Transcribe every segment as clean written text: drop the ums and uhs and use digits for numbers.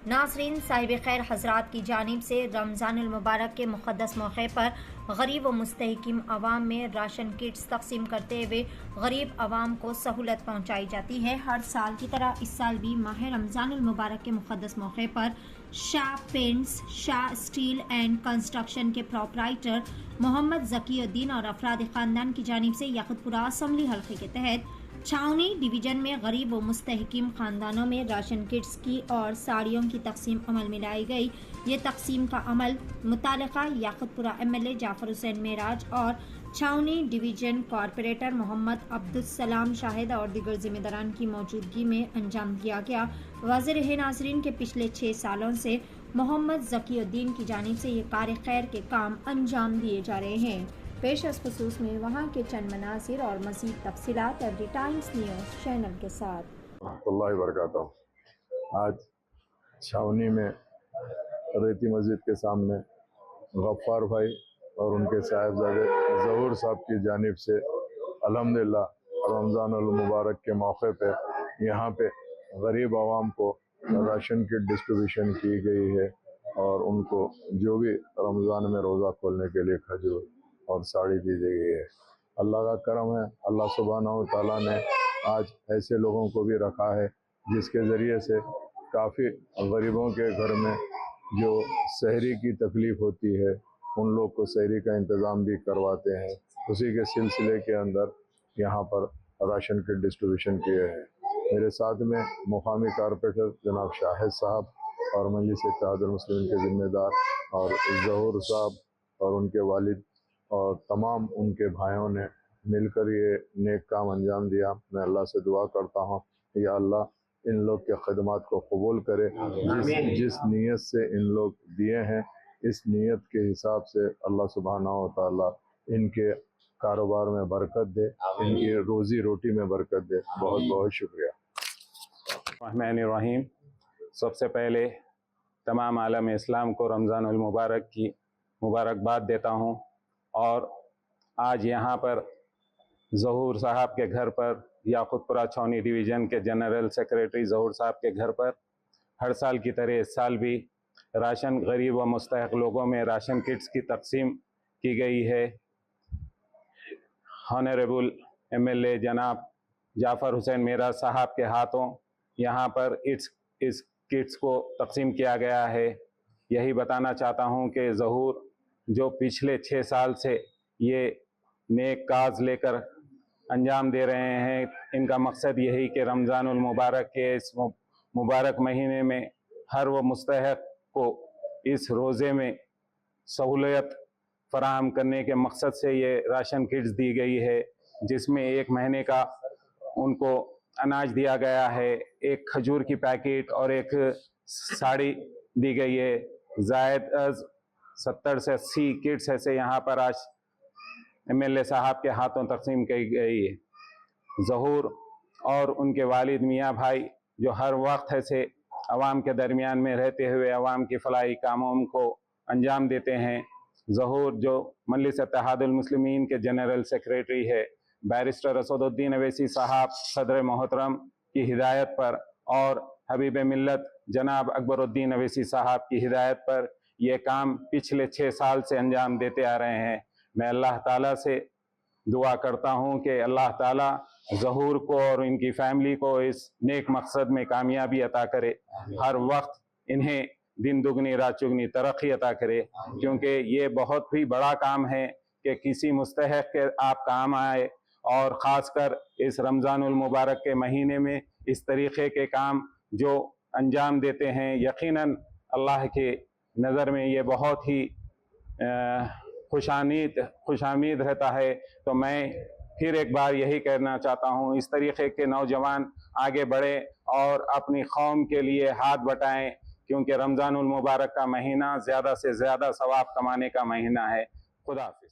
ناظرین، صاحب خیر حضرات کی جانب سے رمضان المبارک کے مقدس موقع پر غریب و مستحقین عوام میں راشن کٹس تقسیم کرتے ہوئے غریب عوام کو سہولت پہنچائی جاتی ہے۔ ہر سال کی طرح اس سال بھی ماہ رمضان المبارک کے مقدس موقع پر Shah paints, Shah steel and construction کے پروپرائٹر محمد ذکی الدین اور افراد خاندان کی جانب سے یاقوت پورہ اسمبلی حلقے کے تحت چھاؤنی ڈویژن میں غریب و مستحقین خاندانوں میں راشن کٹس کی اور ساڑیوں کی تقسیم عمل میں لائی گئی۔ یہ تقسیم کا عمل متعلقہ یاقوت پورہ MLA جعفر حسین معراج اور چھاؤنی ڈویژن کارپوریٹر محمد عبدالسلام شاہد اور دیگر ذمہ داران کی موجودگی میں انجام دیا گیا۔ واضح رہے ناظرین کہ پچھلے 6 سالوں سے محمد ذکی الدین کی جانب سے یہ کار خیر کے کام انجام دیے جا رہے ہیں۔ پیش از خصوص میں وہاں کے چند مناظر اور مزید تفصیلات ایوری ٹائمز نیوز چینل کے ساتھ۔ ورحمۃ اللہ وبرکاتہ۔ آج چھاؤنی میں ریتی مسجد کے سامنے غفار بھائی اور ان کے صاحبزادے ظہور صاحب کی جانب سے الحمدللہ رمضان المبارک کے موقع پہ یہاں پہ غریب عوام کو راشن کٹ ڈسٹریبیوشن کی گئی ہے اور ان کو جو بھی رمضان میں روزہ کھولنے کے لیے کھجور اور ساڑی دی گئی ہے۔ اللہ کا کرم ہے، اللہ سبحانہ و تعالیٰ نے آج ایسے لوگوں کو بھی رکھا ہے جس کے ذریعے سے کافی غریبوں کے گھر میں جو سحری کی تکلیف ہوتی ہے ان لوگ کو سحری کا انتظام بھی کرواتے ہیں۔ اسی کے سلسلے کے اندر یہاں پر راشن کٹ ڈسٹریبیوشن کیے ہیں۔ میرے ساتھ میں مقامی کارپوریٹر جناب شاہد صاحب اور مجلس اتحاد المسلمین کے ذمہ دار اور ظہور صاحب اور ان کے والد اور تمام ان کے بھائیوں نے مل کر یہ نیک کام انجام دیا۔ میں اللہ سے دعا کرتا ہوں یا اللہ ان لوگ کے خدمات کو قبول کرے، جس نیت سے ان لوگ دیے ہیں اس نیت کے حساب سے اللہ سبحانہ و تعالیٰ ان کے کاروبار میں برکت دے، ان کی روزی روٹی میں برکت دے۔ بہت بہت شکریہ۔ الرحمن الرحیم۔ سب سے پہلے تمام عالم اسلام کو رمضان المبارک کی مبارکباد دیتا ہوں، اور آج یہاں پر ظہور صاحب کے گھر پر یاقوت پورہ چھاؤنی ڈویژن کے جنرل سیکریٹری ظہور صاحب کے گھر پر ہر سال کی طرح اس سال بھی راشن غریب و مستحق لوگوں میں راشن کٹس کی تقسیم کی گئی ہے۔ ہانریبل MLA جناب جعفر حسین معراج صاحب کے ہاتھوں یہاں پر اس کٹس کو تقسیم کیا گیا ہے۔ یہی بتانا چاہتا ہوں کہ ظہور جو پچھلے 6 سال سے یہ نیک کاز لے کر انجام دے رہے ہیں، ان کا مقصد یہی کہ رمضان المبارک کے اس مبارک مہینے میں ہر وہ مستحق کو اس روزے میں سہولت فراہم کرنے کے مقصد سے یہ راشن کٹس دی گئی ہے، جس میں 1 مہینے کا ان کو اناج دیا گیا ہے، ایک کھجور کی پیکٹ اور ایک ساڑی دی گئی ہے۔ زائد از 70 سے 80 کٹس ایسے یہاں پر آج MLA صاحب کے ہاتھوں تقسیم کی گئی ہے۔ ظہور اور ان کے والد میاں بھائی جو ہر وقت ایسے عوام کے درمیان میں رہتے ہوئے عوام کی فلاحی کاموں کو انجام دیتے ہیں۔ ظہور جو مجلس اتحاد المسلمین کے جنرل سیکریٹری ہے، بیرسٹر اسد الدین اویسی صاحب صدر محترم کی ہدایت پر اور حبیب ملت جناب اکبر الدین اویسی صاحب کی ہدایت پر یہ کام پچھلے 6 سال سے انجام دیتے آ رہے ہیں۔ میں اللہ تعالیٰ سے دعا کرتا ہوں کہ اللہ تعالیٰ ظہور کو اور ان کی فیملی کو اس نیک مقصد میں کامیابی عطا کرے، ہر وقت انہیں دن دگنی رات چگنی ترقی عطا کرے، کیونکہ یہ بہت ہی بڑا کام ہے کہ کسی مستحق کے آپ کام آئے، اور خاص کر اس رمضان المبارک کے مہینے میں اس طریقے کے کام جو انجام دیتے ہیں، یقیناً اللہ کے نظر میں یہ بہت ہی خوش آمید رہتا ہے۔ تو میں پھر ایک بار یہی کہنا چاہتا ہوں، اس طریقے کے نوجوان آگے بڑھیں اور اپنی قوم کے لیے ہاتھ بٹائیں، کیونکہ رمضان المبارک کا مہینہ زیادہ سے زیادہ ثواب کمانے کا مہینہ ہے۔ خدا حافظ۔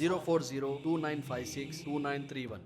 04029562931।